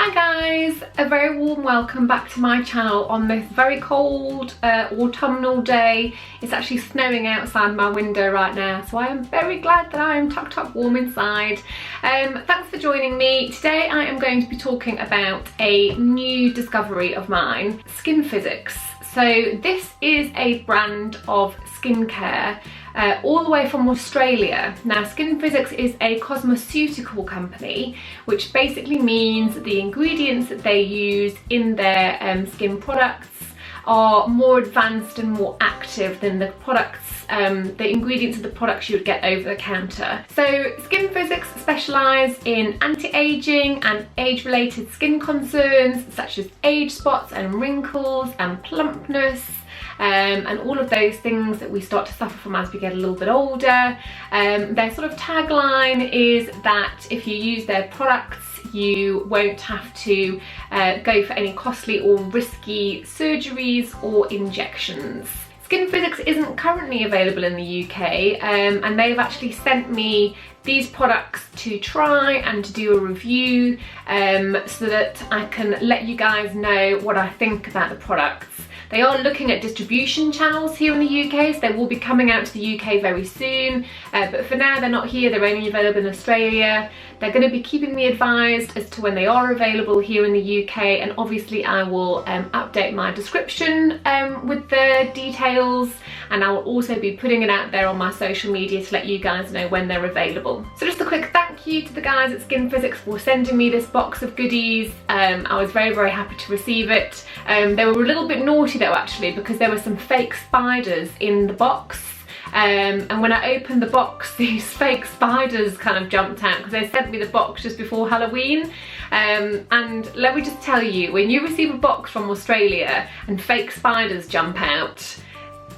Hi guys, a very warm welcome back to my channel on this very cold autumnal day. It's actually snowing outside my window right now, so I am very glad that I am tucked up warm inside. Thanks for joining me. Today I am going to be talking about a new discovery of mine, Skin Physics. So this is a brand of skincare all the way from Australia. Now, Skin Physics is a cosmeceutical company, which basically means the ingredients that they use in their skin products are more advanced and more active than the products, the ingredients of the products you would get over the counter. So Skin Physics specialise in anti-aging and age-related skin concerns such as age spots and wrinkles and plumpness, and all of those things that we start to suffer from as we get a little bit older. Their sort of tagline is that if you use their products, you won't have to go for any costly or risky surgeries or injections. Skin Physics isn't currently available in the UK, and they've actually sent me these products to try and to do a review so that I can let you guys know what I think about the products. They are looking at distribution channels here in the UK, so they will be coming out to the UK very soon, but for now they're not here, they're only available in Australia. They're going to be keeping me advised as to when they are available here in the UK, and obviously I will update my description with the details, and I will also be putting it out there on my social media to let you guys know when they're available. So just a quick thank you to the guys at Skin Physics for sending me this box of goodies. I was very happy to receive it. They were a little bit naughty though actually, because there were some fake spiders in the box. And when I opened the box, these fake spiders kind of jumped out because they sent me the box just before Halloween. And let me just tell you, when you receive a box from Australia and fake spiders jump out,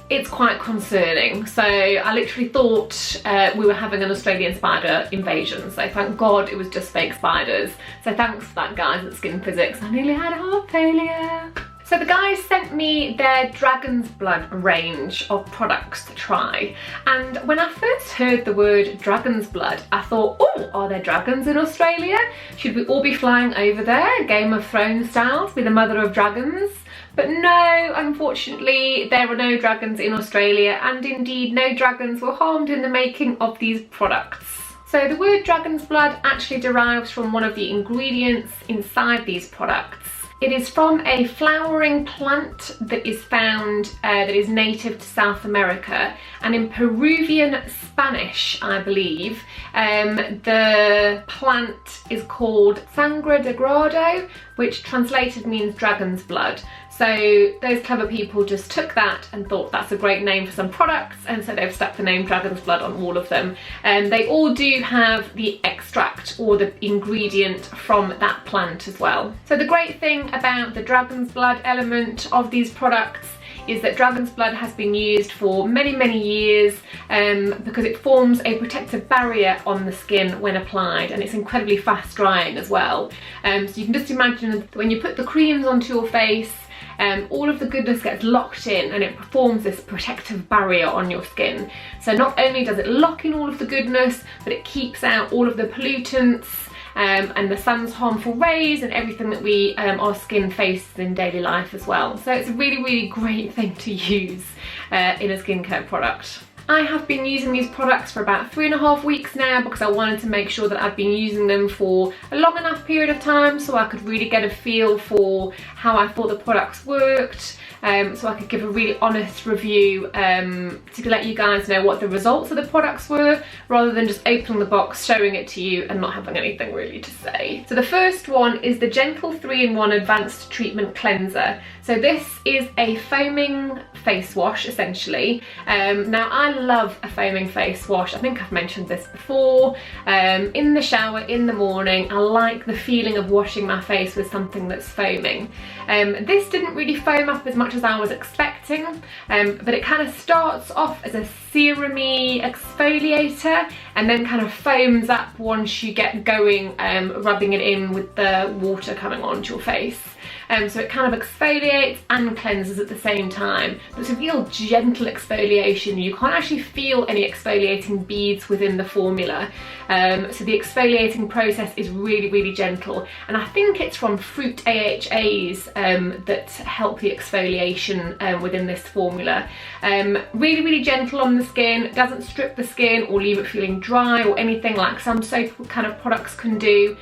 it's quite concerning. So I literally thought we were having an Australian spider invasion, so thank God it was just fake spiders. So thanks for that, guys at Skin Physics. I nearly had a heart failure. So the guys sent me their Dragon's Blood range of products to try, and when I first heard the word Dragon's Blood, I thought, oh, are there dragons in Australia? Should we all be flying over there, Game of Thrones style, to be the mother of dragons? But no, unfortunately, there are no dragons in Australia, and indeed no dragons were harmed in the making of these products. So the word Dragon's Blood actually derives from one of the ingredients inside these products. It is from a flowering plant that is found, that is native to South America, and in Peruvian Spanish, I believe, the plant is called Sangre de Grado, which translated means dragon's blood. So those clever people just took that and thought that's a great name for some products, and so they've stuck the name Dragon's Blood on all of them. And they all do have the extract or the ingredient from that plant as well. So the great thing about the Dragon's Blood element of these products is that Dragon's Blood has been used for many years because it forms a protective barrier on the skin when applied, and it's incredibly fast drying as well. So you can just imagine that when you put the creams onto your face, all of the goodness gets locked in and it performs this protective barrier on your skin. So not only does it lock in all of the goodness, but it keeps out all of the pollutants and the sun's harmful rays and everything that our skin faces in daily life as well. So it's a really great thing to use in a skincare product. I have been using these products for about 3.5 weeks now because I wanted to make sure that I've been using them for a long enough period of time so I could really get a feel for how I thought the products worked, so I could give a really honest review to let you guys know what the results of the products were, rather than just opening the box, showing it to you and not having anything really to say. So the first one is the Gentle 3-in-1 Advanced Treatment Cleanser. So this is a foaming face wash essentially. Now I love a foaming face wash. I think I've mentioned this before. In the shower in the morning, I like the feeling of washing my face with something that's foaming. This didn't really foam up as much as I was expecting, but it kind of starts off as a serum-y exfoliator and then kind of foams up once you get going, rubbing it in with the water coming onto your face. So it kind of exfoliates and cleanses at the same time. But it's a real gentle exfoliation. You can't actually feel any exfoliating beads within the formula. So the exfoliating process is really, really gentle. And I think it's from fruit AHAs that help the exfoliation within this formula. Really, really gentle on the skin, doesn't strip the skin or leave it feeling dry or anything like some soap kind of products can do.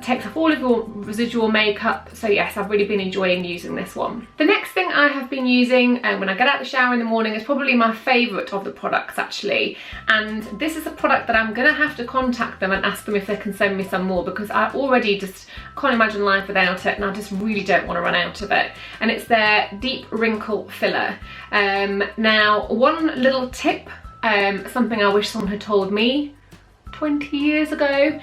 Takes off all of your residual makeup, so yes, I've really been enjoying using this one. The next thing I have been using when I get out of the shower in the morning is probably my favourite of the products actually, and this is a product that I'm going to have to contact them and ask them if they can send me some more, because I already just can't imagine life without it and I just really don't want to run out of it, and it's their Deep Wrinkle Filler. Now, one little tip, something I wish someone had told me 20 years ago.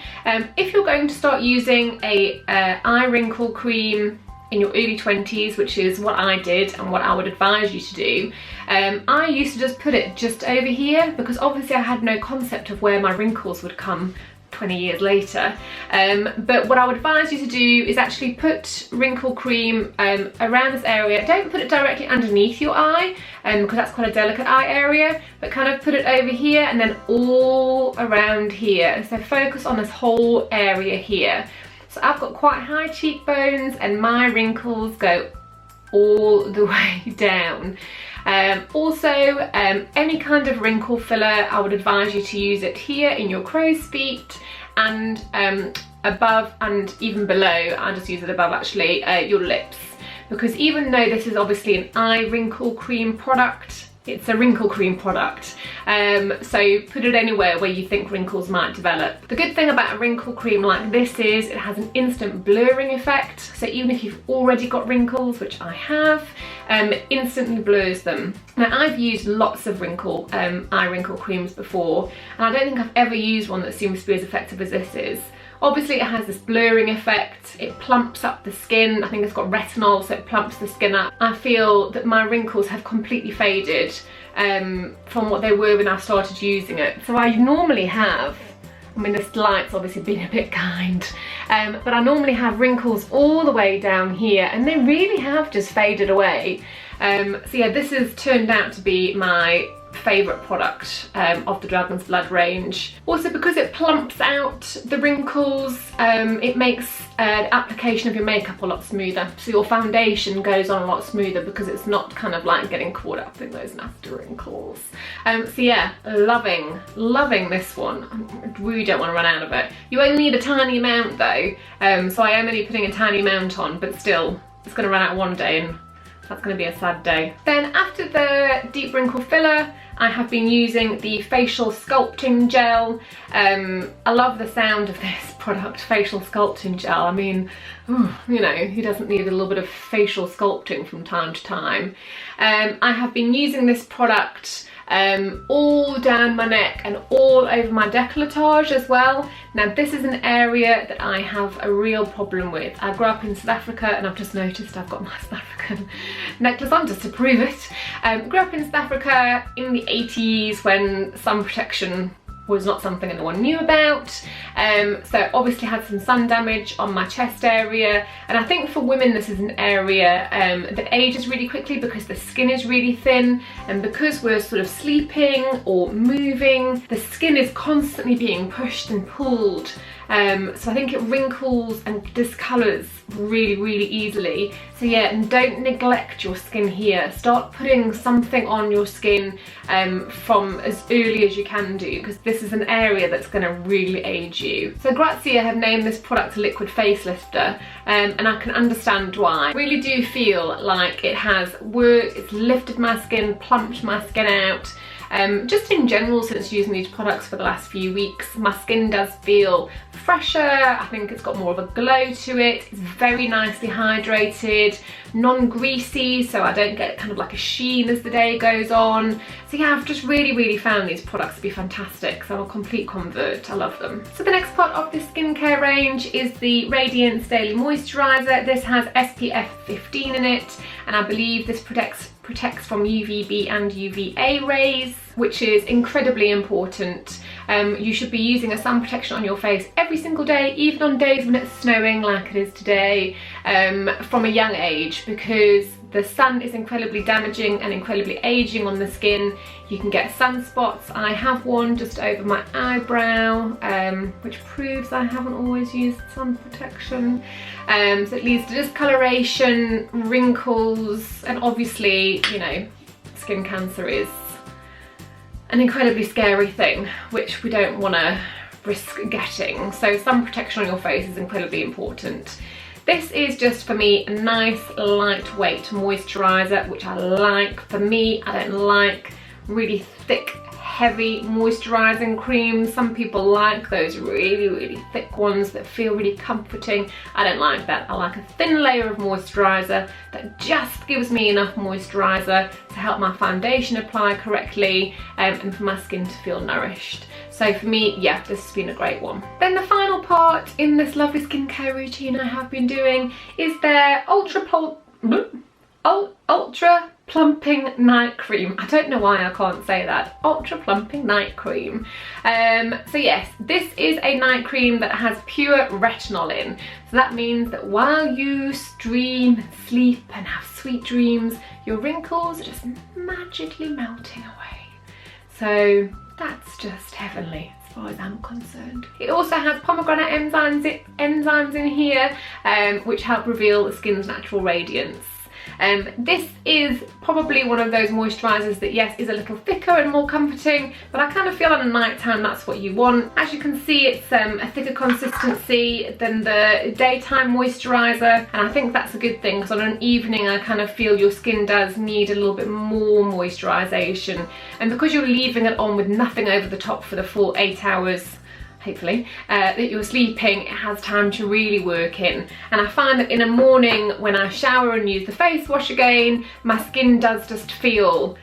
If you're going to start using a eye wrinkle cream in your early 20s, which is what I did and what I would advise you to do, I used to just put it just over here, because obviously I had no concept of where my wrinkles would come 20 years later. But what I would advise you to do is actually put wrinkle cream around this area. Don't put it directly underneath your eye, because that's quite a delicate eye area, but kind of put it over here and then all around here. So focus on this whole area here. So I've got quite high cheekbones and my wrinkles go all the way down. Also, any kind of wrinkle filler, I would advise you to use it here in your crow's feet and above and even below. I just use it above actually, your lips, because even though this is obviously an eye wrinkle cream product, it's a wrinkle cream product, so put it anywhere where you think wrinkles might develop. The good thing about a wrinkle cream like this is it has an instant blurring effect, so even if you've already got wrinkles, which I have, instantly blurs them. Now, I've used lots of eye wrinkle creams before, and I don't think I've ever used one that seems to be as effective as this is. Obviously it has this blurring effect, it plumps up the skin. I think it's got retinol, so it plumps the skin up. I feel that my wrinkles have completely faded from what they were when I started using it. So I normally have, I mean, this light's obviously been a bit kind, but I normally have wrinkles all the way down here, and they really have just faded away. So yeah, this has turned out to be my favourite product of the Dragon's Blood range. Also, because it plumps out the wrinkles, it makes the application of your makeup a lot smoother, so your foundation goes on a lot smoother because it's not kind of like getting caught up in those nasty wrinkles. So yeah, loving this one. I really don't want to run out of it. You only need a tiny amount though, so I am only putting a tiny amount on, but still it's going to run out one day and that's going to be a sad day. Then after the Deep Wrinkle Filler, I have been using the Facial Sculpting Gel. I love the sound of this product, Facial Sculpting Gel. I mean, you know, who doesn't need a little bit of facial sculpting from time to time? I have been using this product all down my neck and all over my décolletage as well. Now, this is an area that I have a real problem with. I grew up in South Africa, and I've just noticed I've got my South African necklace on just to prove it. Grew up in South Africa in the 80s when sun protection was not something anyone knew about, so obviously had some sun damage on my chest area, and I think for women this is an area that ages really quickly because the skin is really thin, and because we're sort of sleeping or moving, the skin is constantly being pushed and pulled, so I think it wrinkles and discolours really easily. So yeah, and don't neglect your skin here. Start putting something on your skin from as early as you can do, because this is an area that's going to really age you. So Grazia have named this product a liquid facelifter, and I can understand why. I really do feel like it has worked, it's lifted my skin, plumped my skin out. Just in general, since using these products for the last few weeks, my skin does feel fresher. I think it's got more of a glow to it. It's very nicely hydrated, non-greasy, so I don't get kind of like a sheen as the day goes on. So yeah, I've just really found these products to be fantastic, so I'm a complete convert. I love them. So the next part of this skincare range is the Radiance Daily Moisturizer. This has SPF 15 in it, and I believe this protects protects from UVB and UVA rays, which is incredibly important. You should be using a sun protection on your face every single day, even on days when it's snowing like it is today, from a young age, because the sun is incredibly damaging and incredibly aging on the skin. You can get sunspots. I have one just over my eyebrow, which proves I haven't always used sun protection. So it leads to discoloration, wrinkles, and obviously, you know, skin cancer is an incredibly scary thing, which we don't want to risk getting. So sun protection on your face is incredibly important. This is just, for me, a nice lightweight moisturizer, which I like. For me, I don't like really thick, heavy moisturizing creams. Some people like those really thick ones that feel really comforting. I don't like that. I like a thin layer of moisturizer that just gives me enough moisturizer to help my foundation apply correctly, and for my skin to feel nourished. So for me, yeah, this has been a great one. Then the final part in this lovely skincare routine I have been doing is their ultra plumping night cream. I don't know why I can't say that. Ultra plumping night cream. So yes, this is a night cream that has pure retinol in. So that means that while you stream, sleep and have sweet dreams, your wrinkles are just magically melting away. So that's just heavenly as far as I'm concerned. It also has pomegranate enzymes in here, which help reveal the skin's natural radiance. This is probably one of those moisturisers that, yes, is a little thicker and more comforting, but I kind of feel on a night time that's what you want. As you can see, it's a thicker consistency than the daytime moisturiser, and I think that's a good thing, because on an evening I kind of feel your skin does need a little bit more moisturisation, and because you're leaving it on with nothing over the top for the full 8 hours, hopefully, that you're sleeping, it has time to really work in. And I find that in a morning when I shower and use the face wash again, my skin does just feel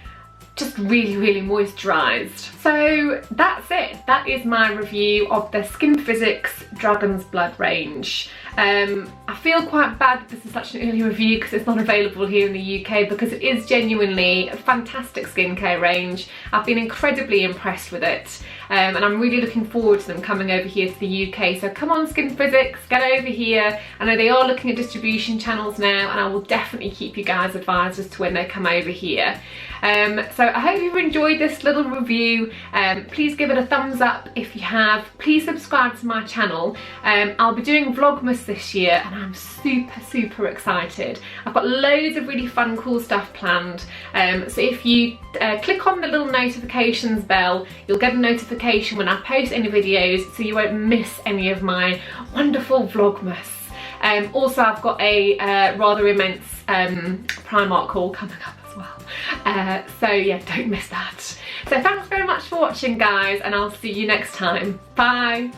just really moisturised. So that's it. That is my review of the Skin Physics Dragon's Blood range. I feel quite bad that this is such an early review because it's not available here in the UK, because it is genuinely a fantastic skincare range. I've been incredibly impressed with it, and I'm really looking forward to them coming over here to the UK. So come on, Skin Physics, get over here. I know they are looking at distribution channels now, and I will definitely keep you guys advised as to when they come over here. So I hope you've enjoyed this little review. Please give it a thumbs up if you have. Please subscribe to my channel. I'll be doing Vlogmas this year, and I'm super excited. I've got loads of really fun, cool stuff planned. So if you click on the little notifications bell, you'll get a notification when I post any videos, so you won't miss any of my wonderful Vlogmas. Also, I've got a rather immense Primark haul coming up as well. So yeah, don't miss that. So thanks very much for watching, guys, and I'll see you next time. Bye!